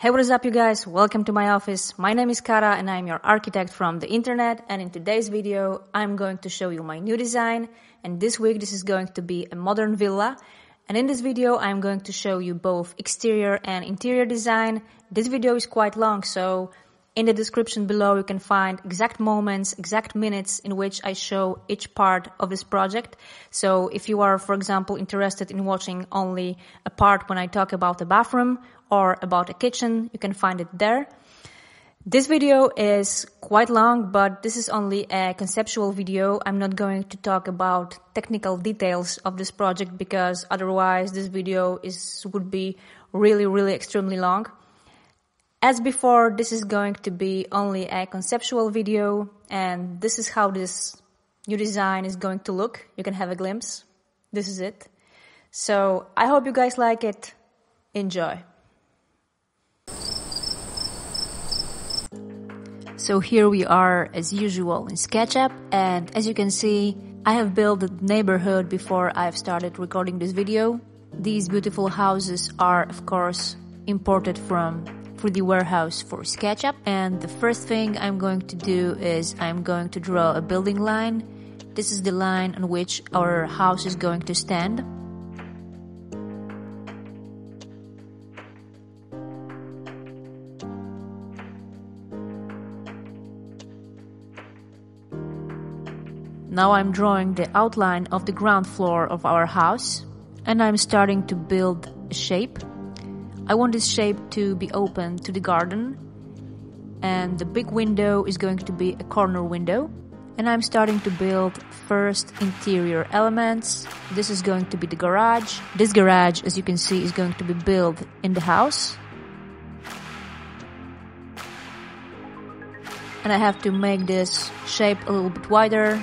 Hey, what is up you guys? Welcome to my office. My name is Kara and I'm your architect from the internet, and in today's video I'm going to show you my new design, and this week this is going to be a modern villa. And in this video I'm going to show you both exterior and interior design. This video is quite long, so in the description below you can find exact moments, exact minutes in which I show each part of this project. So if you are, for example, interested in watching only a part when I talk about the bathroom or about a kitchen, you can find it there. This video is quite long, but this is only a conceptual video. I'm not going to talk about technical details of this project because otherwise this video would be really extremely long. As before, this is going to be only a conceptual video, and this is how this new design is going to look. You can have a glimpse. This is it. So I hope you guys like it. Enjoy. So here we are as usual in SketchUp, and as you can see, I have built the neighborhood before I've started recording this video. These beautiful houses are, of course, imported from 3D warehouse for SketchUp, and the first thing I'm going to do is I'm going to draw a building line. This is the line on which our house is going to stand. Now I'm drawing the outline of the ground floor of our house, and I'm starting to build a shape. I want this shape to be open to the garden, and the big window is going to be a corner window. And I'm starting to build first interior elements. This is going to be the garage. This garage, as you can see, is going to be built in the house. And I have to make this shape a little bit wider.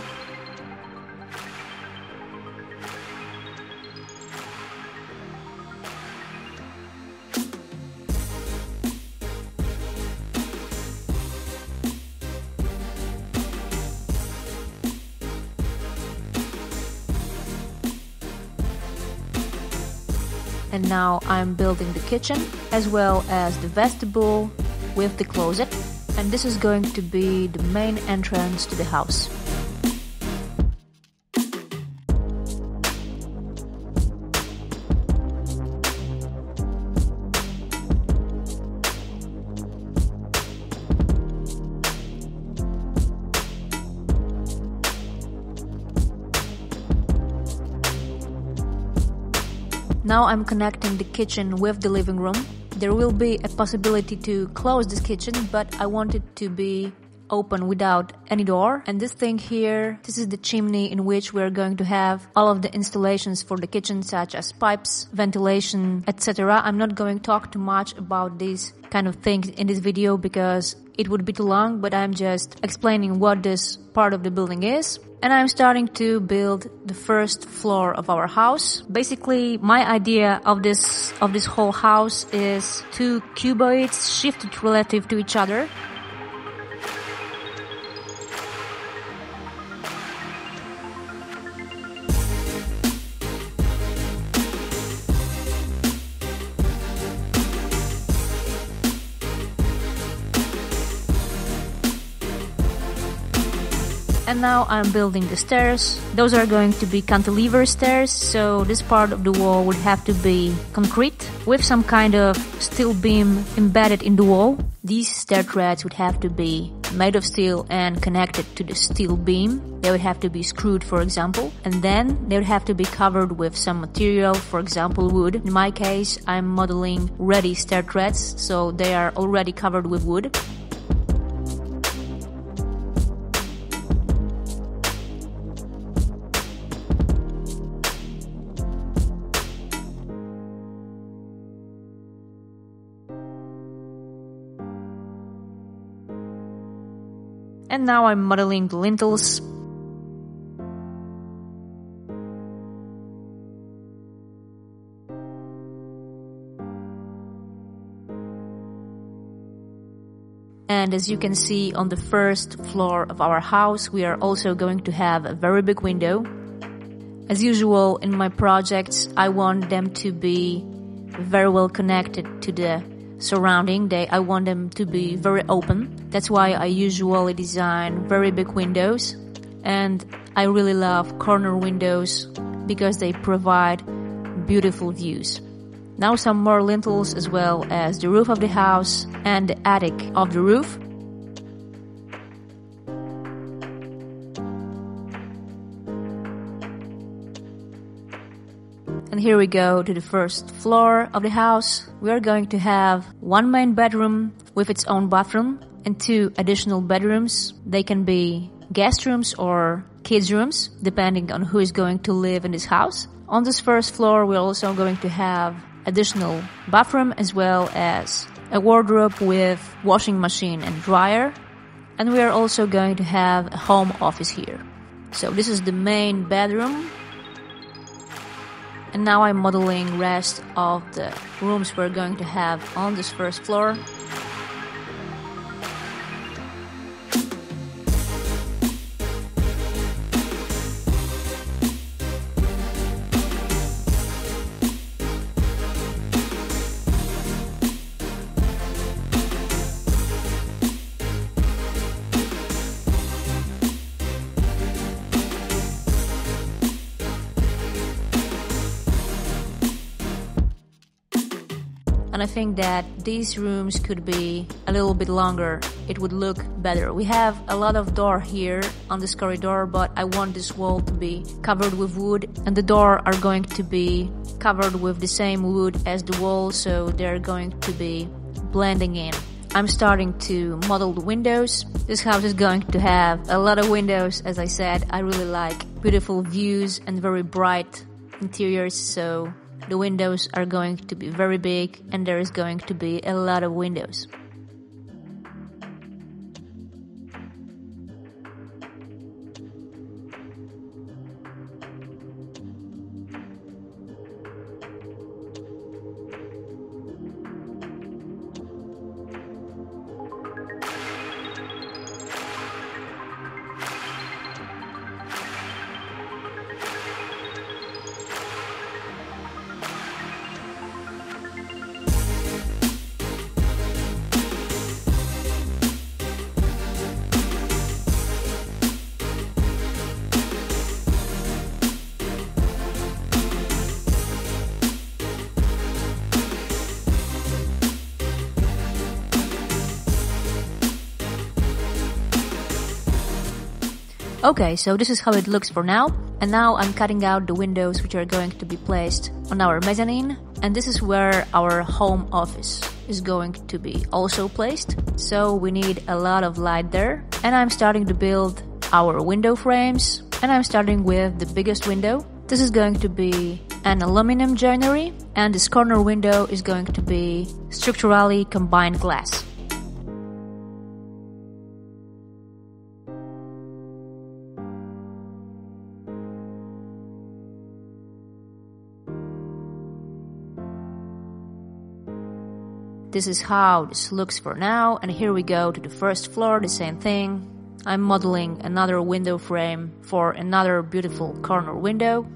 And now I'm building the kitchen as well as the vestibule with the closet, and this is going to be the main entrance to the house. Now I'm connecting the kitchen with the living room. There will be a possibility to close this kitchen, but I want it to be open without any door. And this thing here, this is the chimney in which we're going to have all of the installations for the kitchen, such as pipes, ventilation, etc. I'm not going to talk too much about these kind of things in this video because it would be too long, but I'm just explaining what this part of the building is. And I'm starting to build the first floor of our house. Basically, my idea of this whole house is two cuboids shifted relative to each other. And now I'm building the stairs. Those are going to be cantilever stairs, so this part of the wall would have to be concrete with some kind of steel beam embedded in the wall. These stair treads would have to be made of steel and connected to the steel beam. They would have to be screwed, for example, and then they would have to be covered with some material, for example wood. In my case, I'm modeling ready stair treads, so they are already covered with wood. And now I'm modeling the lintels. And as you can see on the first floor of our house, we are also going to have a very big window. As usual in my projects, I want them to be very well connected to the surrounding. I want them to be very open. That's why I usually design very big windows. And I really love corner windows because they provide beautiful views. Now some more lintels as well as the roof of the house and the attic of the roof. And here we go to the first floor of the house. We are going to have one main bedroom with its own bathroom and 2 additional bedrooms. They can be guest rooms or kids' rooms, depending on who is going to live in this house. On this first floor, we're also going to have additional bathroom as well as a wardrobe with washing machine and dryer. And we are also going to have a home office here. So this is the main bedroom. And now I'm modeling rest of the rooms we're going to have on this first floor. And I think that these rooms could be a little bit longer. It would look better. We have a lot of door here on this corridor, but I want this wall to be covered with wood. And the door are going to be covered with the same wood as the wall, so they're going to be blending in. I'm starting to model the windows. This house is going to have a lot of windows. As I said, I really like beautiful views and very bright interiors, so the windows are going to be very big and there is going to be a lot of windows. Okay, so this is how it looks for now. And now I'm cutting out the windows which are going to be placed on our mezzanine. And this is where our home office is going to be also placed. So we need a lot of light there. And I'm starting to build our window frames. And I'm starting with the biggest window. This is going to be an aluminum joinery. And this corner window is going to be structurally combined glass. This is how this looks for now, and here we go to the first floor, the same thing. I'm modeling another window frame for another beautiful corner window.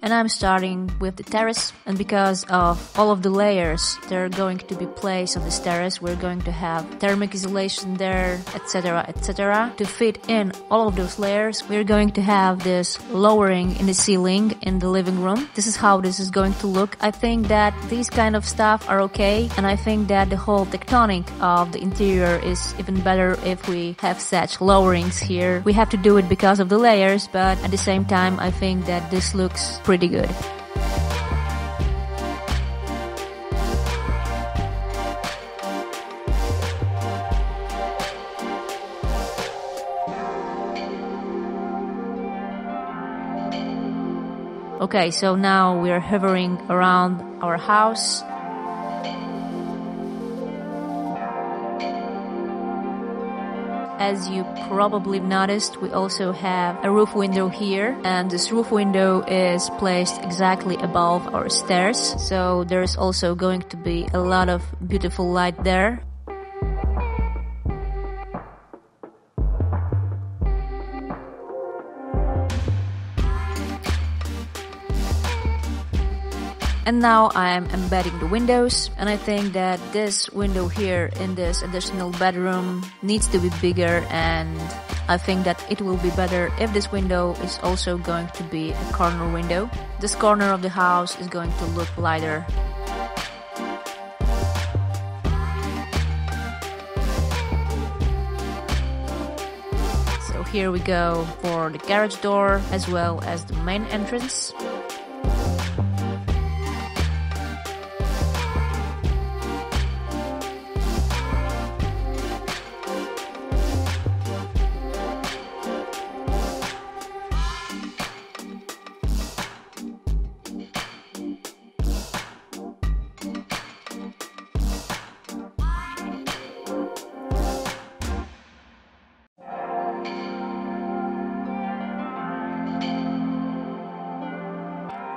And I'm starting with the terrace, and because of all of the layers that are going to be placed on this terrace, we're going to have thermic isolation there, etc, etc. To fit in all of those layers, we're going to have this lowering in the ceiling in the living room. This is how this is going to look. I think that these kind of stuff are okay, and I think that the whole tectonic of the interior is even better if we have such lowerings here. We have to do it because of the layers, but at the same time I think that this looks pretty good. Okay, so now we are hovering around our house. As you probably noticed, we also have a roof window here, and this roof window is placed exactly above our stairs, so there's also going to be a lot of beautiful light there. And now I'm embedding the windows, and I think that this window here in this additional bedroom needs to be bigger, and I think that it will be better if this window is also going to be a corner window. This corner of the house is going to look lighter. So here we go for the garage door as well as the main entrance.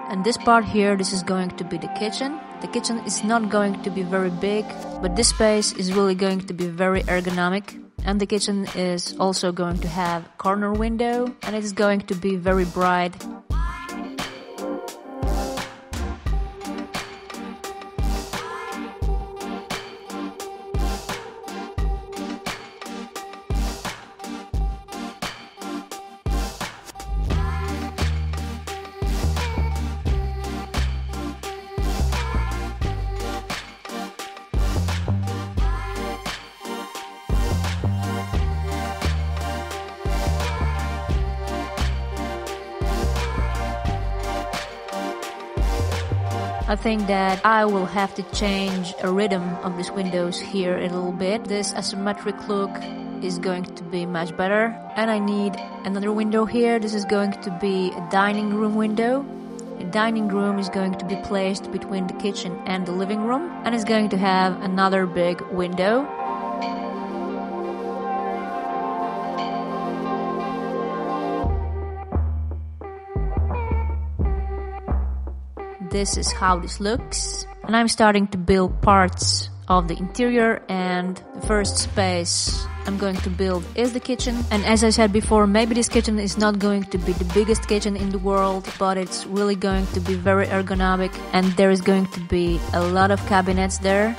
And this part here, this is going to be the kitchen. The kitchen is not going to be very big, but this space is really going to be very ergonomic. And the kitchen is also going to have a corner window, and it is going to be very bright. I think that I will have to change a rhythm of these windows here a little bit. This asymmetric look is going to be much better. And I need another window here. This is going to be a dining room window. The dining room is going to be placed between the kitchen and the living room, and it's going to have another big window. This is how this looks, and I'm starting to build parts of the interior, and the first space I'm going to build is the kitchen. And as I said before, maybe this kitchen is not going to be the biggest kitchen in the world, but it's really going to be very ergonomic, and there is going to be a lot of cabinets there.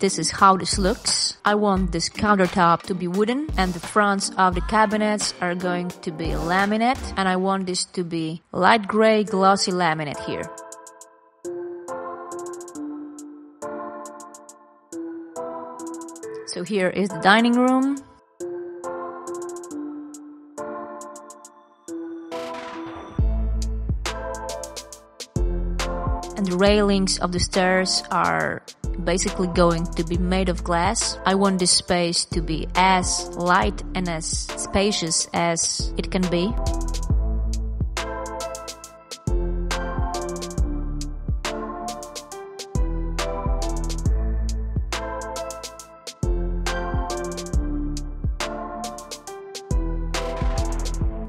This is how this looks. I want this countertop to be wooden, and the fronts of the cabinets are going to be laminate, and I want this to be light gray glossy laminate here. So here is the dining room. And the railings of the stairs are basically going to be made of glass. I want this space to be as light and as spacious as it can be.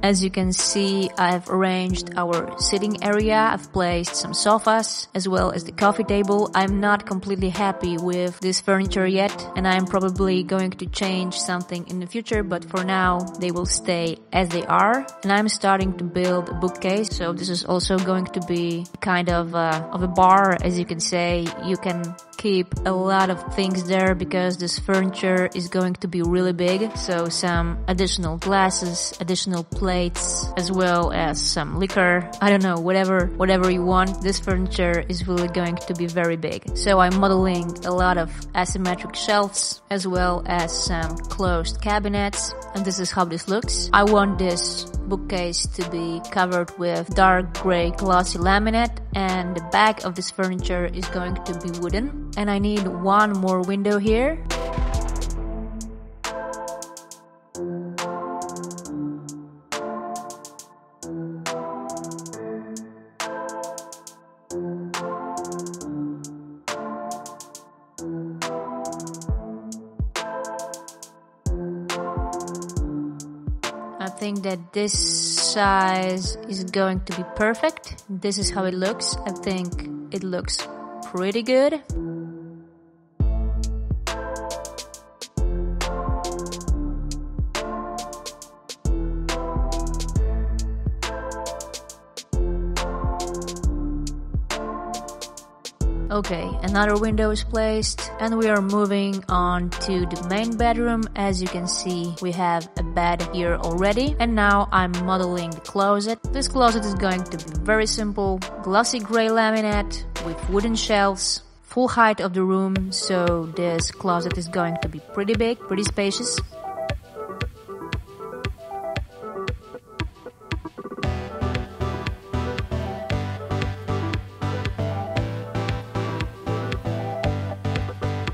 As you can see, I've arranged our sitting area. I've placed some sofas as well as the coffee table. I'm not completely happy with this furniture yet, and I'm probably going to change something in the future, but for now they will stay as they are. And I'm starting to build a bookcase, so this is also going to be kind of a bar, as you can say. You can keep a lot of things there because this furniture is going to be really big. So some additional glasses, additional plates, as well as some liquor. I don't know, whatever you want. This furniture is really going to be very big. So I'm modeling a lot of asymmetric shelves as well as some closed cabinets. And this is how this looks. I want this bookcase to be covered with dark gray glossy laminate, and the back of this furniture is going to be wooden. And I need one more window here. I think that this size is going to be perfect. This is how it looks. I think it looks pretty good. Okay, another window is placed and we are moving on to the main bedroom. As you can see, we have a bed here already, and now I'm modeling the closet. This closet is going to be very simple, glossy gray laminate with wooden shelves, full height of the room, so this closet is going to be pretty big, pretty spacious.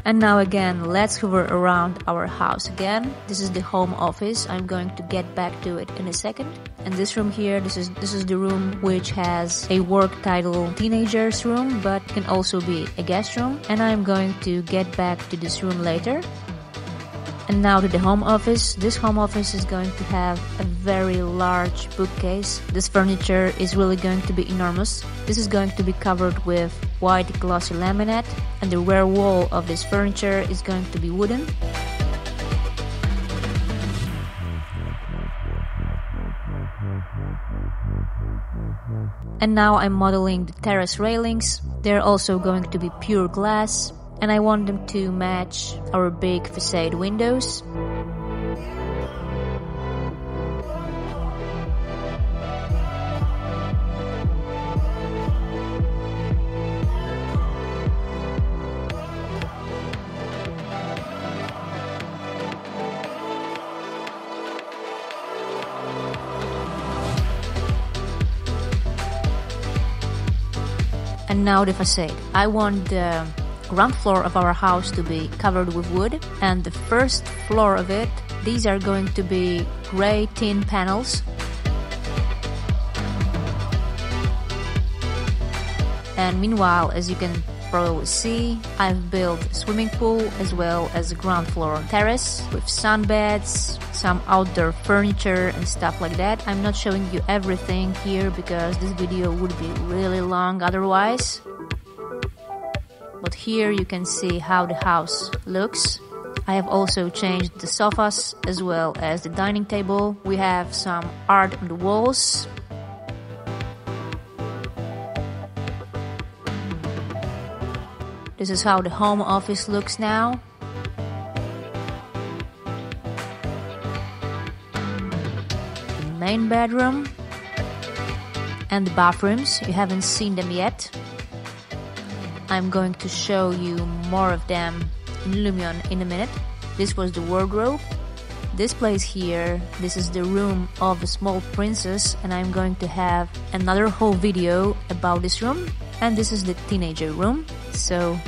And now again, let's hover around our house again. This is the home office. I'm going to get back to it in a second. And this room here, this is the room which has a work title teenager's room, but can also be a guest room. And I'm going to get back to this room later. And now to the home office. This home office is going to have a very large bookcase. This furniture is really going to be enormous. This is going to be covered with white glossy laminate, and the rear wall of this furniture is going to be wooden. And now I'm modeling the terrace railings. They're also going to be pure glass, and I want them to match our big facade windows. And now the facade. I want the ground floor of our house to be covered with wood, and the first floor of it, these are going to be gray tin panels. And meanwhile, as you can probably see, I've built a swimming pool as well as a ground floor terrace with sunbeds, some outdoor furniture and stuff like that. I'm not showing you everything here because this video would be really long otherwise. But here you can see how the house looks. I have also changed the sofas as well as the dining table. We have some art on the walls. This is how the home office looks now. The main bedroom and the bathrooms. You haven't seen them yet. I'm going to show you more of them in Lumion in a minute. This was the wardrobe. This place here, this is the room of a small princess, and I'm going to have another whole video about this room. And this is the teenager room. So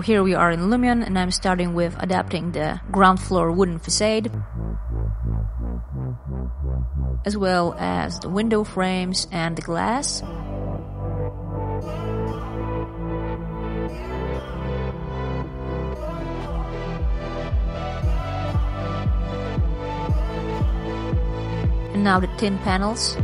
here we are in Lumion, and I'm starting with adapting the ground floor wooden facade, as well as the window frames and the glass. And now the tin panels.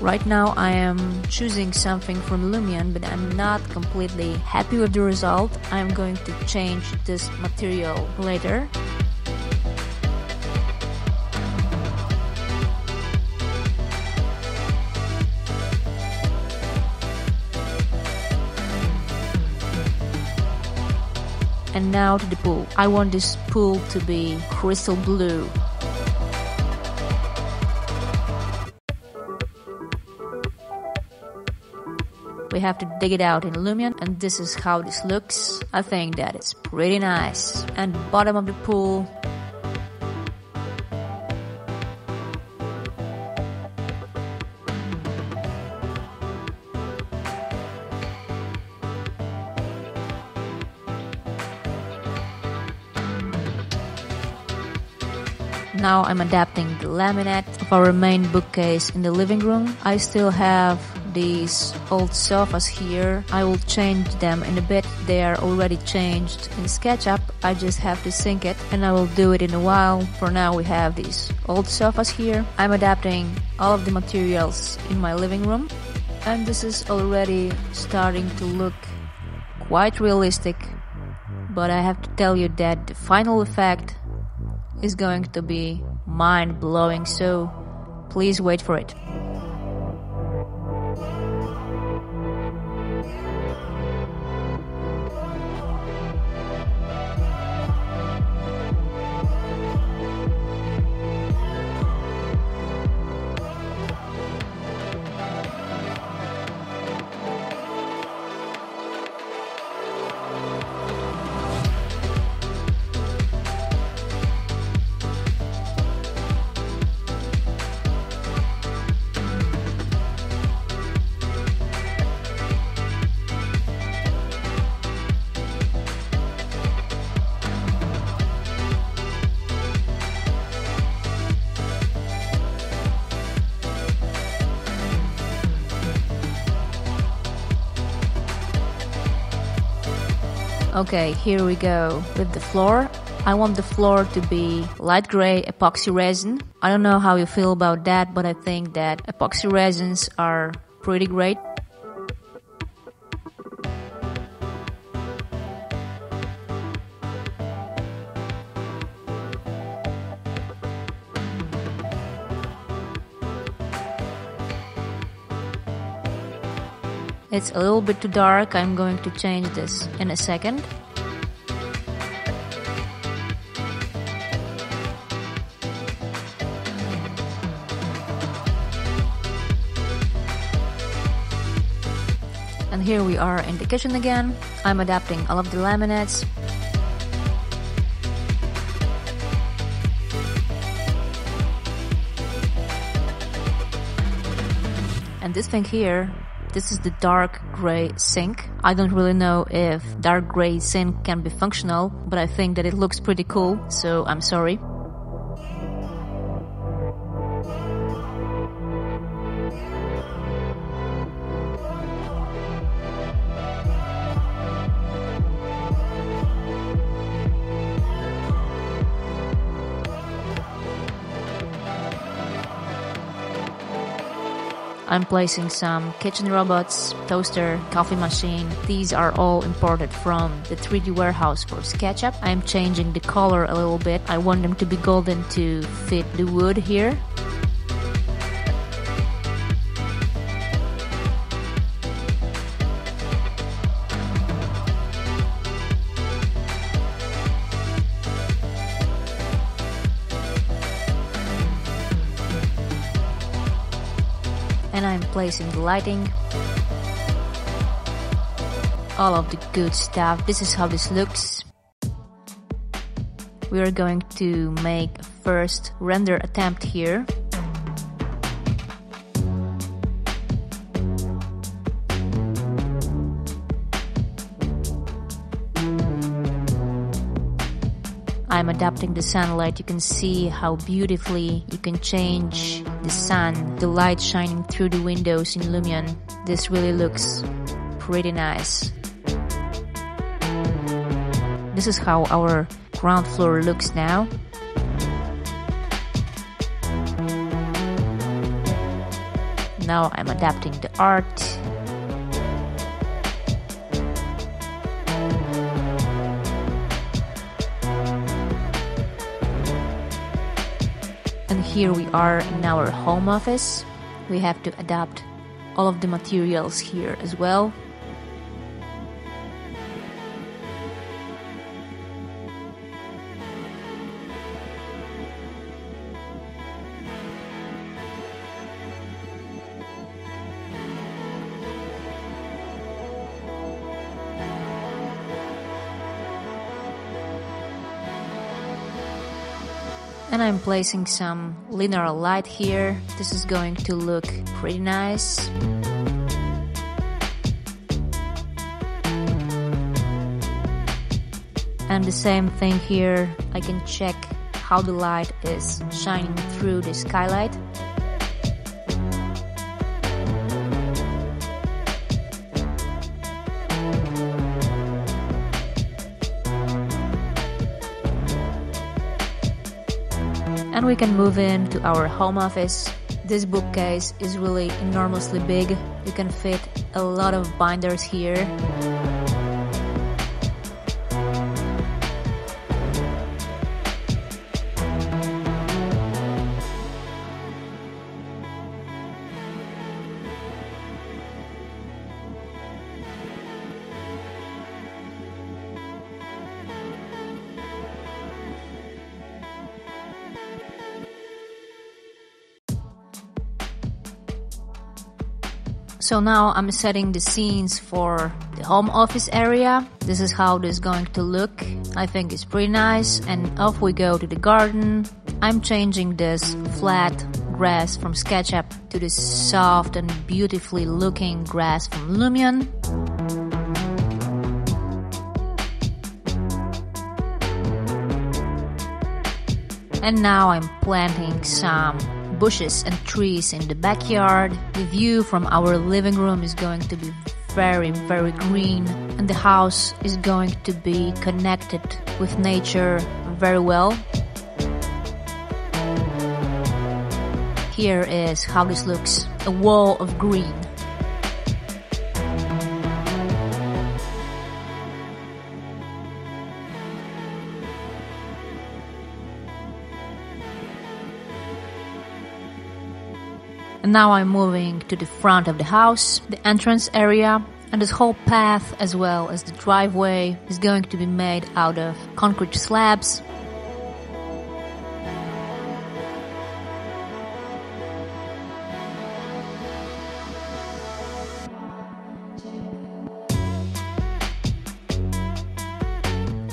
Right now I am choosing something from Lumion, but I'm not completely happy with the result. I'm going to change this material later. And now to the pool. I want this pool to be crystal blue. We have to dig it out in Lumion, and this is how this looks. I think that is pretty nice. And bottom of the pool. Now I'm adapting the laminate of our main bookcase in the living room. I still have these old sofas here. I will change them in a bit. They are already changed in SketchUp. I just have to sync it, and I will do it in a while. For now we have these old sofas here. I'm adapting all of the materials in my living room, and this is already starting to look quite realistic. But I have to tell you that the final effect is going to be mind-blowing, so please wait for it. Okay, here we go with the floor. I want the floor to be light gray epoxy resin. I don't know how you feel about that, but I think that epoxy resins are pretty great. It's a little bit too dark. I'm going to change this in a second. And here we are in the kitchen again. I'm adapting all of the laminates. And this thing here, this is the dark gray sink. I don't really know if dark gray sink can be functional, but I think that it looks pretty cool, so I'm sorry. I'm placing some kitchen robots, toaster, coffee machine. These are all imported from the 3D warehouse for SketchUp. I'm changing the color a little bit. I want them to be golden to fit the wood here. And I'm placing the lighting, all of the good stuff. This is how this looks. We are going to make a first render attempt here. I'm adapting the sunlight. You can see how beautifully you can change the sun, the light shining through the windows in Lumion. This really looks pretty nice. This is how our ground floor looks now. now I'm adapting the art. And here we are in our home office. We have to adapt all of the materials here as well. And I'm placing some linear light here. This is going to look pretty nice. And the same thing here, I can check how the light is shining through the skylight. And we can move into our home office. This bookcase is really enormously big. You can fit a lot of binders here. So now I'm setting the scenes for the home office area. This is how this is going to look. I think it's pretty nice. And off we go to the garden. I'm changing this flat grass from SketchUp to this soft and beautifully looking grass from Lumion. And now I'm planting some bushes and trees in the backyard. The view from our living room is going to be very, very green, and the house is going to be connected with nature very well. Here is how this looks, a wall of green. And now I'm moving to the front of the house, the entrance area, and this whole path as well as the driveway is going to be made out of concrete slabs.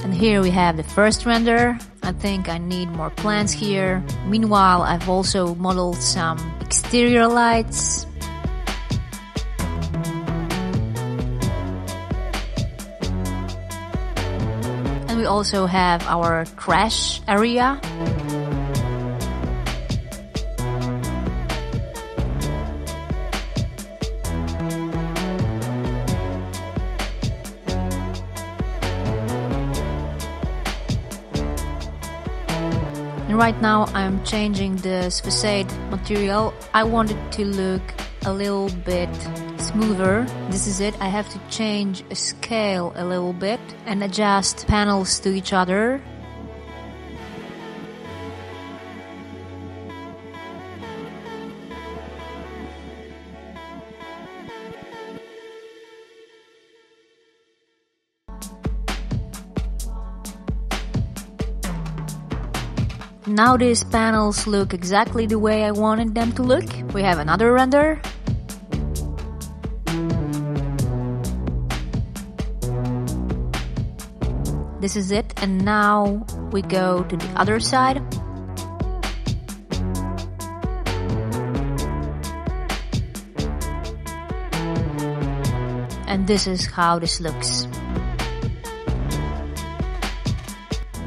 And here we have the first render. I think I need more plants here. Meanwhile, I've also modeled some exterior lights. And we also have our trash area. And right now I'm changing this facade material. I want it to look a little bit smoother. This is it. I have to change a scale a little bit and adjust panels to each other. Now these panels look exactly the way I wanted them to look. We have another render. This is it, and now we go to the other side. And this is how this looks.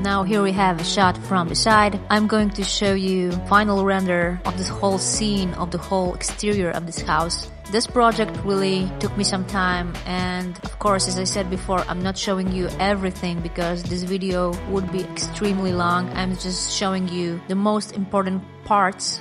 Now here we have a shot from the side. I'm going to show you final render of this whole scene, of the whole exterior of this house. This project really took me some time, and of course, as I said before, I'm not showing you everything because this video would be extremely long. I'm just showing you the most important parts.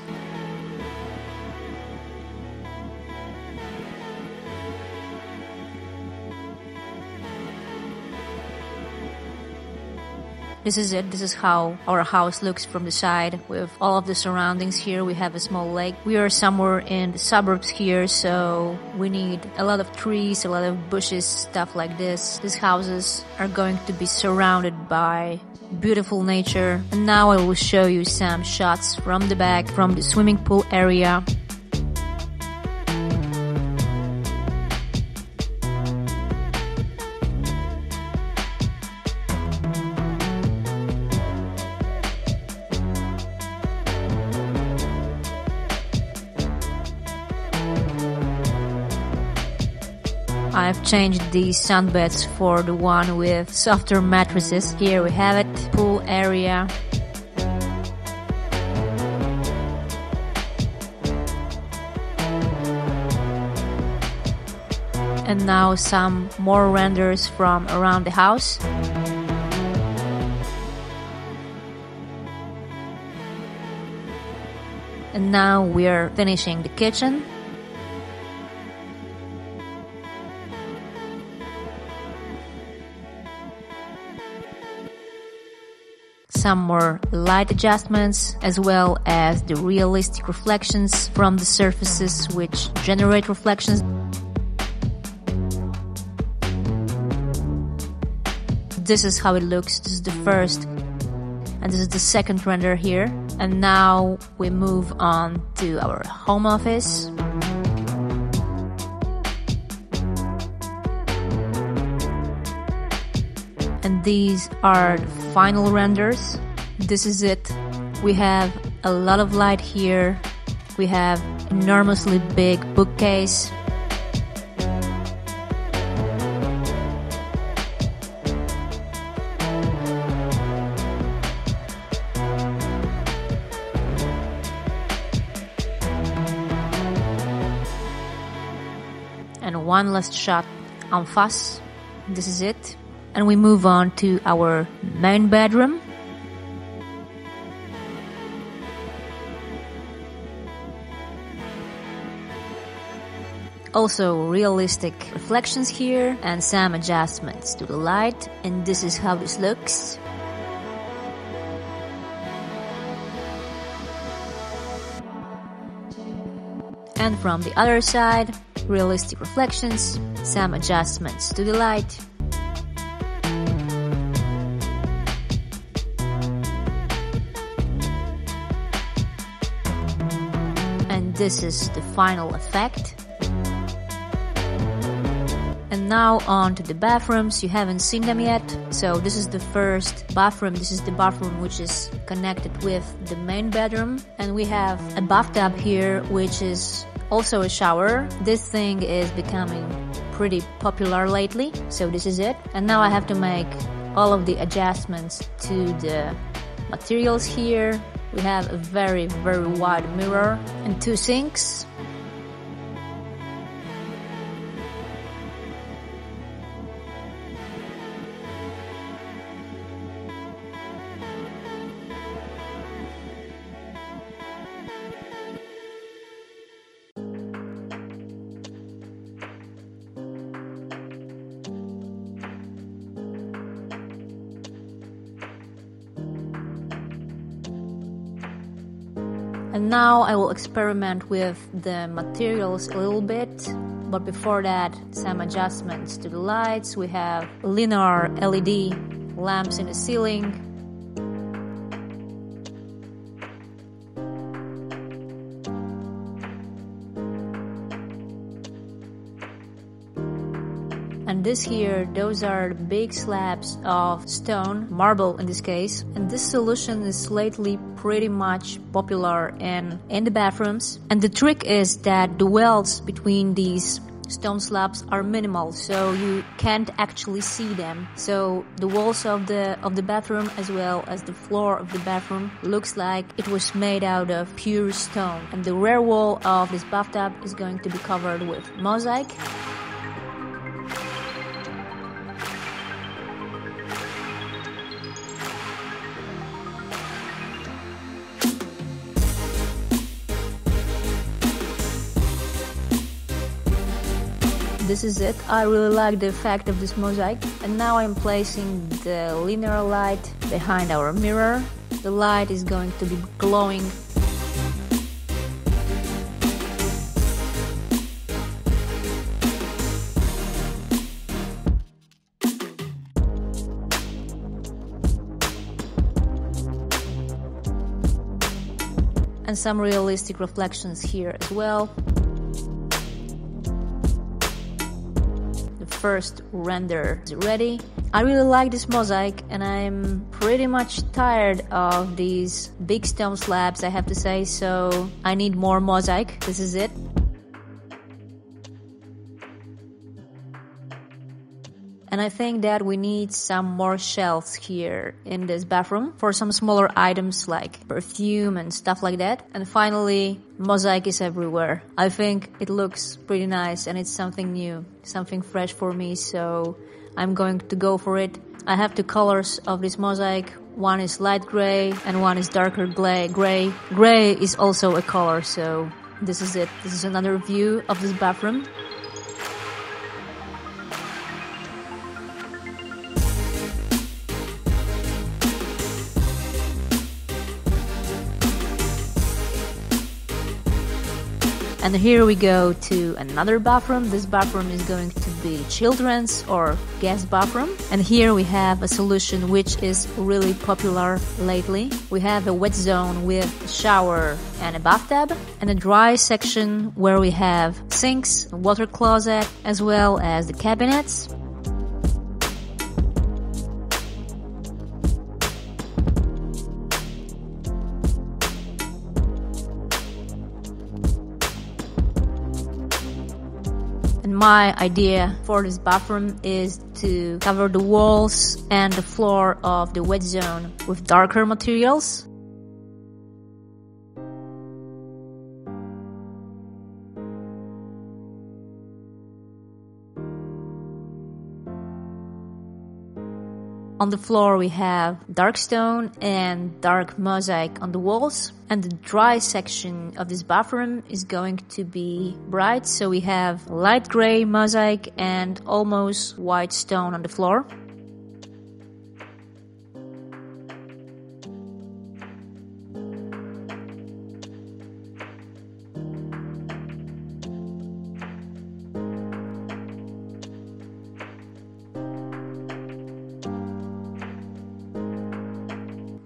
this is it. This is how our house looks from the side with all of the surroundings here. We have a small lake. We are somewhere in the suburbs here, so we need a lot of trees, a lot of bushes, stuff like this. These houses are going to be surrounded by beautiful nature. And now I will show you some shots from the back, from the swimming pool area. I've changed the sunbeds for the one with softer mattresses. Here we have it, pool area. And now some more renders from around the house. And now we are finishing the kitchen. Some more light adjustments, as well as the realistic reflections from the surfaces which generate reflections. This is how it looks. This is the first and this is the second render here. And now we move on to our home office. And these are the final renders. This is it. We have a lot of light here. We have enormously big bookcase. And one last shot en face. This is it. And we move on to our main bedroom. Also realistic reflections here and some adjustments to the light. And this is how this looks. And from the other side, realistic reflections, some adjustments to the light. And this is the final effect. And now on to the bathrooms. You haven't seen them yet. So this is the first bathroom. This is the bathroom which is connected with the main bedroom. And we have a bathtub here, which is also a shower. This thing is becoming pretty popular lately. So this is it. And now I have to make all of the adjustments to the materials here. We have a very, very wide mirror and 2 sinks. And now I will experiment with the materials a little bit, but before that, some adjustments to the lights. We have linear LED lamps in the ceiling. And this here, those are big slabs of stone, marble in this case. And this solution is lately pretty much popular in the bathrooms. And the trick is that the welds between these stone slabs are minimal, so you can't actually see them. So the walls of the bathroom, as well as the floor of the bathroom, looks like it was made out of pure stone. And the rear wall of this bathtub is going to be covered with mosaic. this is it. I really like the effect of this mosaic. And now I'm placing the linear light behind our mirror. The light is going to be glowing. And some realistic reflections here as well. The first render is ready. I really like this mosaic and I'm pretty much tired of these big stone slabs, I have to say, so I need more mosaic. This is it. And I think that we need some more shelves here in this bathroom for some smaller items like perfume and stuff like that. And finally, mosaic is everywhere. I think it looks pretty nice and it's something new, something fresh for me, so I'm going to go for it. I have two colors of this mosaic. One is light gray and one is darker gray. Gray is also a color, so this is it. This is another view of this bathroom. And here we go to another bathroom. This bathroom is going to be children's or guest bathroom. And here we have a solution which is really popular lately. We have a wet zone with a shower and a bathtub, and a dry section where we have sinks, a water closet, as well as the cabinets. My idea for this bathroom is to cover the walls and the floor of the wet zone with darker materials. On the floor we have dark stone and dark mosaic on the walls, and the dry section of this bathroom is going to be bright, so we have light gray mosaic and almost white stone on the floor.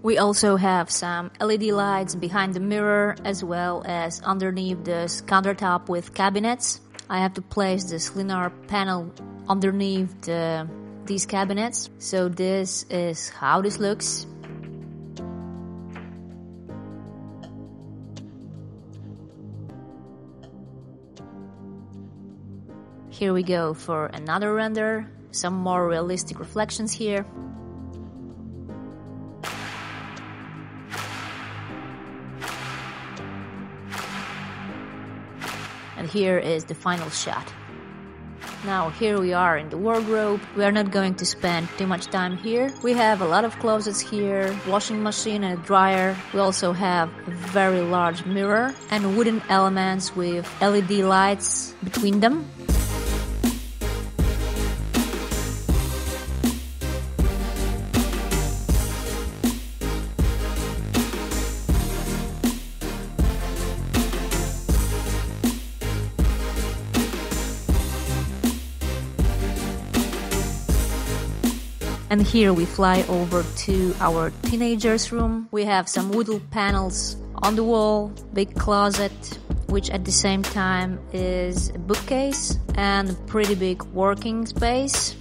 We also have some LED lights behind the mirror as well as underneath this countertop with cabinets. I have to place this linear panel underneath these cabinets. So this is how this looks. Here we go for another render. Some more realistic reflections here. And here is the final shot. Now here we are in the wardrobe. We are not going to spend too much time here. We have a lot of closets here, washing machine and a dryer. We also have a very large mirror and wooden elements with LED lights between them. And here we fly over to our teenager's room. We have some wooden panels on the wall, big closet, which at the same time is a bookcase, and a pretty big working space.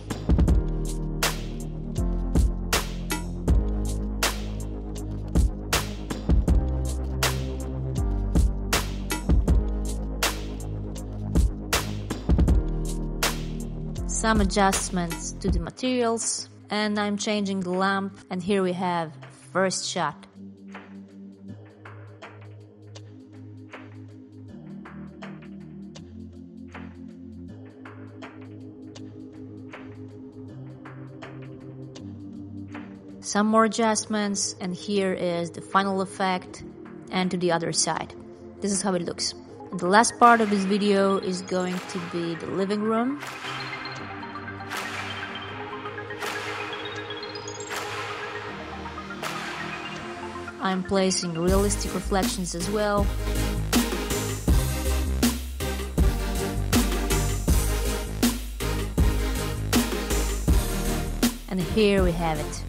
Some adjustments to the materials. And I'm changing the lamp, and here we have first shot. Some more adjustments, and here is the final effect, and to the other side. This is how it looks. And the last part of this video is going to be the living room. I'm placing realistic reflections as well. And here we have it.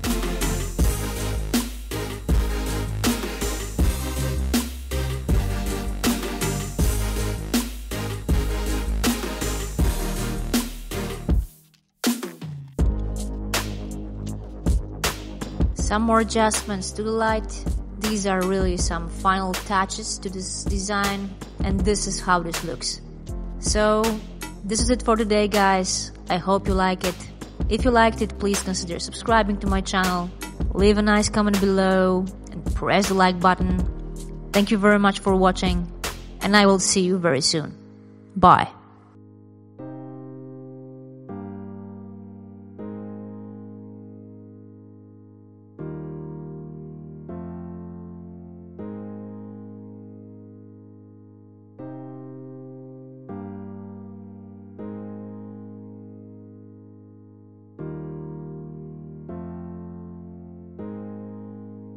Some more adjustments to the light. These are really some final touches to this design, and this is how this looks. So, this is it for today, guys. I hope you like it. If you liked it, please consider subscribing to my channel, leave a nice comment below, and press the like button. Thank you very much for watching, and I will see you very soon. Bye.